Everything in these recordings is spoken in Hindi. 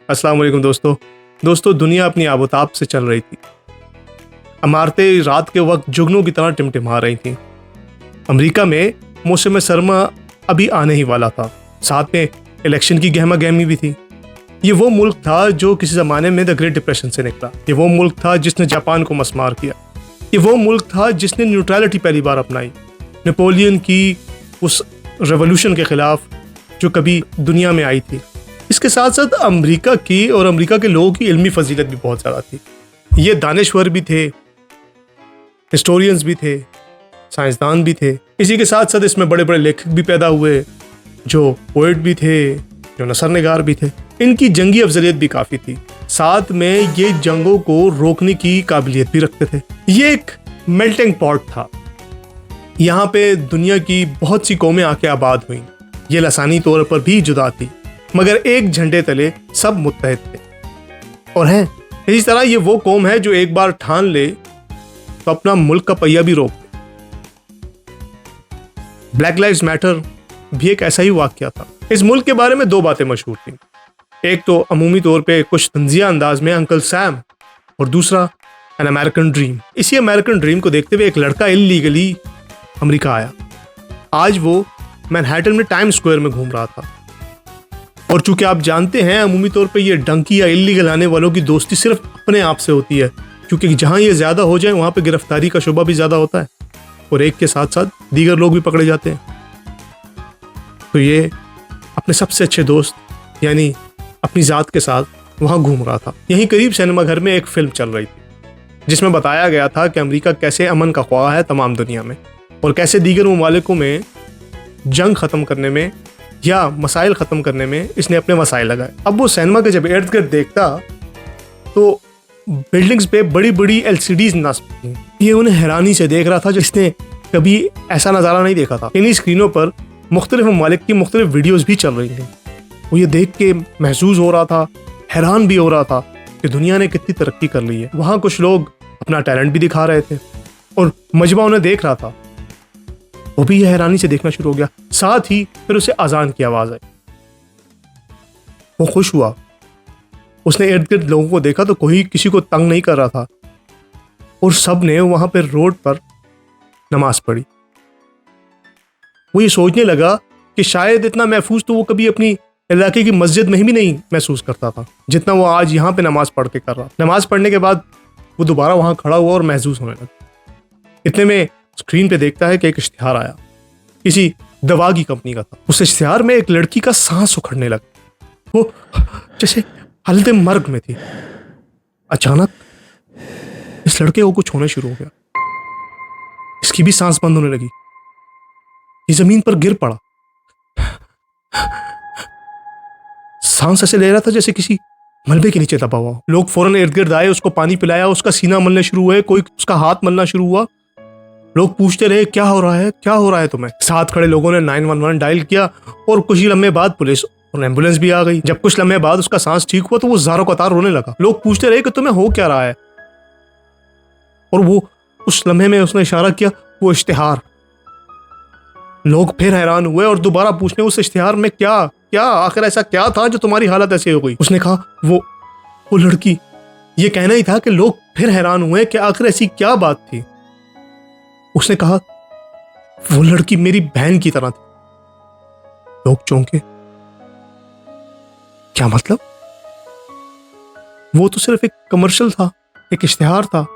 अस्सलाम वालेकुम दोस्तों दुनिया अपनी आबोताब से चल रही थी। इमारतें रात के वक्त जुगनू की तरह टिमटिमा रही थीं। अमेरिका में मौसम सरमा अभी आने ही वाला था। साथ में इलेक्शन की गहमा गहमी भी थी। ये वो मुल्क था जो किसी ज़माने में द ग्रेट डिप्रेशन से निकला। ये वो मुल्क था जिसने जापान को मस्मार किया। ये वो मुल्क था जिसने न्यूट्रलिटी पहली बार अपनाई, नेपोलियन की उस रेवोल्यूशन के खिलाफ जो कभी दुनिया में आई थी। इसके साथ साथ अमेरिका की और अमेरिका के लोगों की इल्मी फजीलत भी बहुत ज़्यादा थी। ये दानिश्वर भी थे, हिस्टोरियंस भी थे, साइंसदान भी थे। इसी के साथ साथ इसमें बड़े बड़े लेखक भी पैदा हुए, जो पोएट भी थे, जो नसर निगार भी थे। इनकी जंगी अफजलियत भी काफ़ी थी। साथ में ये जंगों को रोकने की काबिलियत भी रखते थे। ये एक मेल्टिंग पॉट था। यहाँ पे दुनिया की बहुत सी कौमें आके आबाद हुई। ये लसानी तौर पर भी जुदा थी, मगर एक झंडे तले सब मुत्तहद थे और हैं। इसी तरह ये वो कौम है जो एक बार ठान ले तो अपना मुल्क का पहिया भी रोक दे। ब्लैक लाइव्स मैटर भी एक ऐसा ही वाकया था। इस मुल्क के बारे में दो बातें मशहूर थी। एक तो अमूमी तौर पे कुछ तंजिया अंदाज में अंकल सैम, और दूसरा एन अमेरिकन ड्रीम। इसी अमेरिकन ड्रीम को देखते हुए एक लड़का इल्लीगली अमेरिका आया। आज वो मैनहट्टन में टाइम स्क्वायर में घूम रहा था। और चूंकि आप जानते हैं अमूमी तौर पे ये डंकी या इल्लीगल आने वालों की दोस्ती सिर्फ अपने आप से होती है, क्योंकि जहां ये ज़्यादा हो जाए वहां पे गिरफ्तारी का शुबा भी ज़्यादा होता है और एक के साथ साथ दीगर लोग भी पकड़े जाते हैं। तो ये अपने सबसे अच्छे दोस्त यानी अपनी ज़ात के साथ वहाँ घूम रहा था। यहीं करीब सिनेमा घर में एक फिल्म चल रही थी जिसमें बताया गया था कि अमेरिका कैसे अमन का ख्वाह है तमाम दुनिया में, और कैसे दीगर ममालिकों में जंग ख़त्म करने में या मसाइल ख़त्म करने में इसने अपने वसाइल लगाए। अब वो सिनेमा के जब इर्द गिर्द देखता तो बिल्डिंग्स पे बड़ी बड़ी LCDs नस्ब थी। ये उन्हें हैरानी से देख रहा था जिसने कभी ऐसा नज़ारा नहीं देखा था। इन्हीं स्क्रीनों पर मुख्तलिफ ममालिक की मुख्तलिफ वीडियोज़ भी चल रही थी। वो ये देख के महसूस हो रहा था, हैरान भी हो रहा था कि दुनिया ने कितनी तरक्की कर ली है। वहाँ कुछ लोग अपना टैलेंट भी दिखा रहे थे और मजमा उन्हें देख रहा था। वो भी ये हैरानी से देखना शुरू हो गया। साथ ही फिर उसे अजान की आवाज़ आई। वो खुश हुआ। उसने इर्द गिर्द लोगों को देखा तो कोई किसी को तंग नहीं कर रहा था और सब ने वहाँ पर रोड पर नमाज पढ़ी। वो ये सोचने लगा कि शायद इतना महफूज तो वो कभी अपनी इलाके की मस्जिद में भी नहीं महसूस करता था जितना वो आज यहाँ पे नमाज पढ़ के कर रहा। नमाज पढ़ने के बाद वो दोबारा वहाँ खड़ा हुआ और महसूस होने लगा। इतने में स्क्रीन पे देखता है कि एक इश्तिहार आया, किसी दवा की कंपनी का था। उस इश्तिहार में एक लड़की का सांस उखड़ने लगा। वो जैसे हालत मर्ग में थी। अचानक इस लड़के को कुछ होना शुरू हो गया। इसकी भी सांस बंद होने लगी। ये जमीन पर गिर पड़ा। सांस ऐसे ले रहा था जैसे किसी मलबे के नीचे दबा हुआ। लोग फौरन इर्द गिर्द आए, उसको पानी पिलाया, उसका सीना मलने शुरू हुए, कोई उसका हाथ मलना शुरू हुआ। लोग पूछते रहे क्या हो रहा है, क्या हो रहा है तुम्हें। साथ खड़े लोगों ने 911 डायल किया और कुछ ही लम्हे बाद पुलिस और एम्बुलेंस भी आ गई। जब कुछ लम्हे बाद उसका सांस ठीक हुआ तो वो ज़ारों कतार रोने लगा। लोग पूछते रहे कि तुम्हें हो क्या रहा है, और वो उस लम्हे में उसने इशारा किया, वो इश्तिहार। लोग फिर हैरान हुए और दोबारा पूछने उस इश्तिहार में क्या क्या आखिर ऐसा क्या था जो तुम्हारी हालत ऐसे हो गई। उसने कहा वो लड़की। ये कहना ही था कि लोग फिर हैरान हुए कि आखिर ऐसी क्या बात थी। उसने कहा वो लड़की मेरी बहन की तरह थी। लोग चौंके। क्या मतलब? वो तो सिर्फ एक कमर्शियल था, एक इश्तिहार था,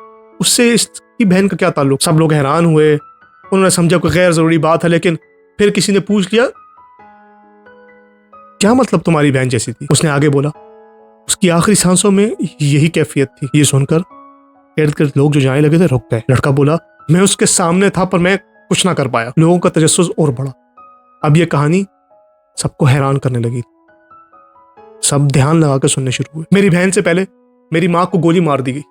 उससे इसकी बहन का क्या ताल्लुक। सब लोग हैरान हुए। उन्होंने समझा कोई गैर जरूरी बात है, लेकिन फिर किसी ने पूछ लिया क्या मतलब तुम्हारी बहन जैसी थी। उसने आगे बोला उसकी आखिरी सांसों में यही कैफियत थी। ये सुनकर इर्द गिर्द लोग जो जाने लगे थे रुक गए। लड़का बोला मैं उसके सामने था पर मैं कुछ ना कर पाया। लोगों का तजस्सुस और बढ़ा। अब ये कहानी सबको हैरान करने लगी। सब ध्यान लगा कर सुनने शुरू हुए। मेरी बहन से पहले मेरी माँ को गोली मार दी गई।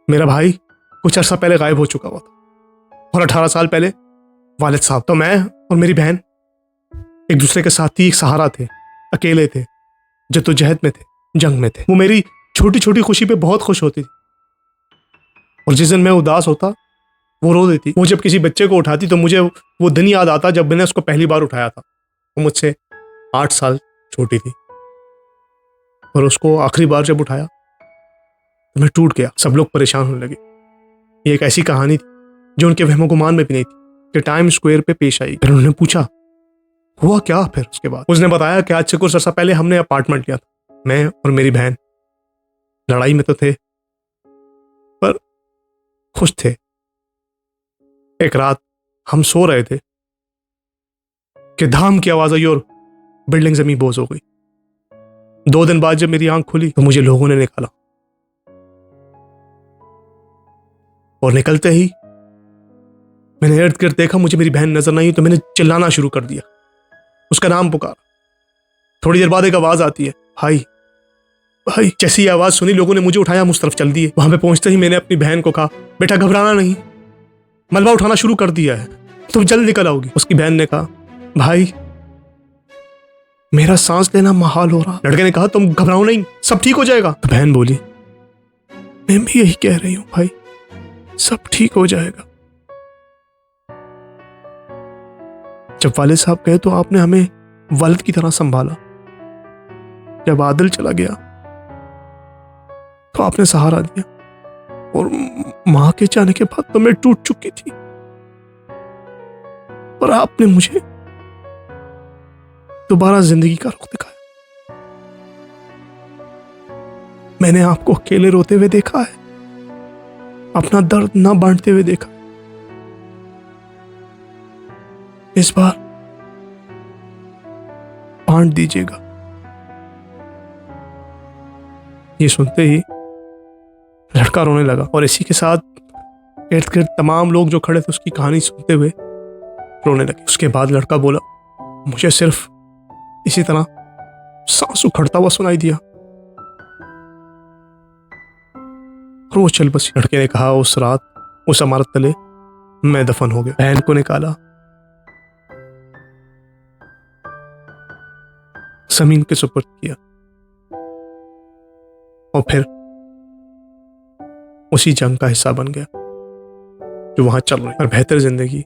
मेरा भाई कुछ अर्सा पहले गायब हो चुका हुआ था और 18 साल पहले वालिद साहब। तो मैं और मेरी बहन एक दूसरे के साथ ही एक सहारा थे, अकेले थे, जद्दोजहद में थे, जंग में थे। वो मेरी छोटी छोटी खुशी पे बहुत खुश होती थी और जिस दिन मैं उदास होता वो रो देती। वो जब किसी बच्चे को उठाती तो मुझे वो दिन याद आता जब मैंने उसको पहली बार उठाया था। वो मुझसे 8 साल छोटी थी। और उसको आखिरी बार जब उठाया तो मैं टूट गया। सब लोग परेशान होने लगे। ये एक ऐसी कहानी थी जो उनके वहमो गुमान में भी नहीं थी कि टाइम स्क्वायर पे पेश आई। फिर उन्होंने पूछा हुआ क्या। फिर उसके बाद उसने बताया कि आज से कुछ अर्सा पहले हमने अपार्टमेंट लिया था, मैं और मेरी बहन। लड़ाई में तो थे पर खुश थे। एक रात हम सो रहे थे कि धाम की आवाज आई और बिल्डिंग जमीन बोझ हो गई। 2 दिन बाद जब मेरी आंख खुली तो मुझे लोगों ने निकाला और निकलते ही मैंने इर्द गिर्द देखा, मुझे मेरी बहन नजर नहीं, तो मैंने चिल्लाना शुरू कर दिया, उसका नाम पुकारा। थोड़ी देर बाद एक आवाज आती है, भाई भाई। जैसी आवाज सुनी लोगों ने मुझे उठाया, हम उस तरफ चल दिए। वहां पे पहुंचते ही मैंने अपनी बहन को कहा, बेटा घबराना नहीं, मलबा उठाना शुरू कर दिया है, तुम जल्द निकल आओगी। उसकी बहन ने कहा, भाई मेरा सांस लेना महाल हो रहा। लड़के ने कहा, तुम घबराओ नहीं, सब ठीक हो जाएगा। तो बहन बोली, मैं भी यही कह रही हूं भाई, सब ठीक हो जाएगा। जब वालिद साहब गए तो आपने हमें वालिद की तरह संभाला। जब आदिल चला गया तो आपने सहारा दिया, और मां के जाने के बाद तो मैं टूट चुकी थी, और आपने मुझे दोबारा जिंदगी का रुख दिखाया। मैंने आपको अकेले रोते हुए देखा है, अपना दर्द ना बांटते हुए देखा। इस बार बांट दीजिएगा। ये सुनते ही लड़का रोने लगा, और इसी के साथ इर्द गिर्द तमाम लोग जो खड़े थे उसकी कहानी सुनते हुए रोने लगे। उसके बाद लड़का बोला, मुझे सिर्फ इसी तरह सांस उखड़ता हुआ सुनाई दिया और वो चल बसी। लड़के ने कहा, उस रात उस इमारत तले मैं दफन हो गया। बहन को निकाला, जमीन के सुपुर्द किया, और फिर उसी जंग का हिस्सा बन गया जो वहां चल रही। और बेहतर जिंदगी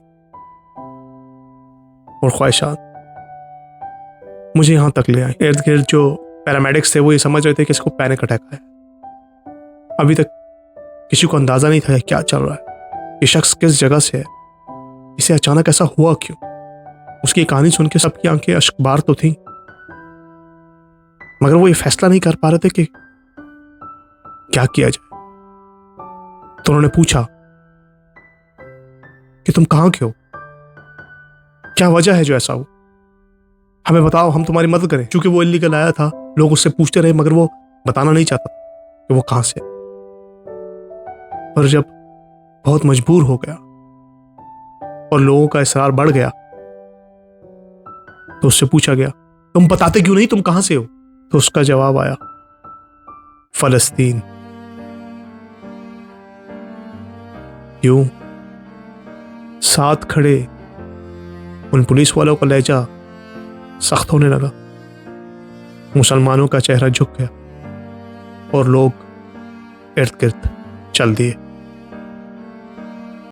और ख्वाहिशात मुझे यहां तक ले आई। इर्द गिर्द जो पैरामेडिक्स थे वो ये समझ रहे थे कि इसको पैनिक अटैक है। अभी तक किसी को अंदाजा नहीं था क्या चल रहा है, ये शख्स किस जगह से है, इसे अचानक ऐसा हुआ क्यों। उसकी कहानी सुन के सबकी आंखें अश्कबार तो थी, मगर वो ये फैसला नहीं कर पा रहे थे कि क्या किया जाए। तो उन्होंने पूछा कि तुम कहां के हो, क्या वजह है जो ऐसा हो, हमें बताओ, हम तुम्हारी मदद करें। क्योंकि वो इल्लीगल आया था, लोग उससे पूछते रहे मगर वो बताना नहीं चाहता कि वो कहां से। और जब बहुत मजबूर हो गया और लोगों का इसरार बढ़ गया तो उससे पूछा गया, तुम बताते क्यों नहीं, तुम कहां से हो। तो उसका जवाब आया, फलस्तीन। यूं साथ खड़े उन पुलिस वालों का लहजा सख्त होने लगा। मुसलमानों का चेहरा झुक गया और लोग इर्द गिर्द चल दिए।